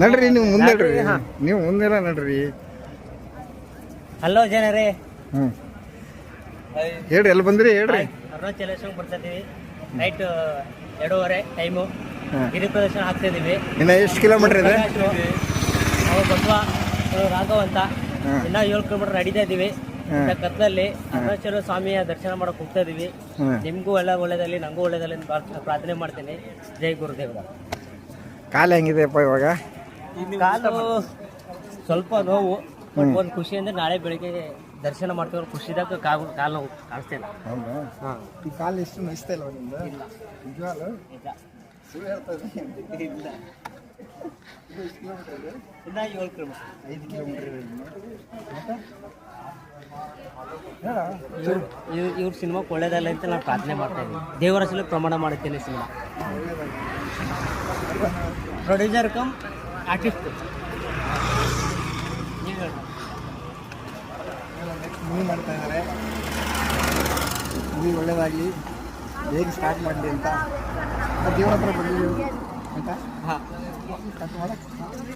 ನಡ್ರಿ ನೀವು ಮುಂದೆ ನೀವು ಮುಂದೆಲ್ಲ ನಡ್ರಿ. ಹಲೋ ಜನರೇ, ಹೇಳ್ರಿ ಎಲ್ಲಿ ಬಂದ್ರಿ ಹೇಳ್ರಿ. ಅರುಣಾಚಲೇಶ್ವರ ಬರ್ತಾ ಇದೀವಿ. Night 2:30 time. ಗಿರಿ ಪ್ರದರ್ಶನ ಆಗ್ತಾ ಇದೀವಿ. ಇನ್ನ ಎಷ್ಟು ಕಿಲೋಮೀಟರ್ ಇದೆ? ನಾವು ಬಸವ ರಾಘವ್ ಅಂತ ಇನ್ನ 7 ಕಿಲೋಮೀಟರ್ ನಡೀತಾ ಇದೀವಿ. ಕತ್ಲಲ್ಲಿ ಅರುಣಾಚಲ ಸ್ವಾಮಿಯ ದರ್ಶನ ಮಾಡಕ್ ಹೋಗ್ತಾ ಇದೀವಿ. ನಿಮ್ಗೂ ಒಳ್ಳೇದಲ್ಲಿ ನಂಗೂ ಒಳ್ಳೇದಲ್ಲಿ ಪ್ರಾರ್ಥನೆ ಮಾಡ್ತೀನಿ. ಜೈ ಗುರುದೇವ್ರ. ಕಾಲು ಹೆಂಗಿದೆಯಪ್ಪ ಇವಾಗ? ಕಾಲು ಸ್ವಲ್ಪ ನೋವು, ಬಟ್ ಒಂದು ಖುಷಿ ಅಂದ್ರೆ ನಾಳೆ ಬೆಳಿಗ್ಗೆ ದರ್ಶನ ಮಾಡ್ತೀವಿ. ಖುಷಿದಾಗ ಕಾಲು ನೋವು ಕಾಣಿಸ್ತೇನೆ. ಹೌದಾ? ಈ ಕಾಲು ಎಷ್ಟು ನಯಿಸ್ತಾ ಇಲ್ವ ನಿಮ್ದು? ನಿಜವಾಗ್ಲೂ ಸುಳ್ಳು ಹೇಳ್ತದೆ. ಇಲ್ಲ, ಇನ್ನ 7 ಕಿಲೋಮೀಟರ್, 5 ಕಿಲೋಮೀಟರ್. ಇವ್ರ ಸಿನಿಮಾಕ್ಕೆ ಒಳ್ಳೇದಲ್ಲ ಅಂತ ನಾನು ಪ್ರಾರ್ಥನೆ ಮಾಡ್ತಾ ಇದ್ದೀನಿ. ದೇವರ ಹೆಸರಲ್ಲಿ ಪ್ರಮಾಣ ಮಾಡುತ್ತೇನೆ. Cinema producer come artist. Next movie ಮಾಡ್ತಾ ಇದ್ದಾರೆ. ಮೂವಿ ಒಳ್ಳೇದಾಗಲಿ, ಹೇಗೆ ಸ್ಟಾರ್ಟ್ ಮಾಡಲಿ ಅಂತ ದೇವ್ರ ಹತ್ರ ಬಂದಿದ್ದೀವಿ ಅಂತ. ಹಾಂ.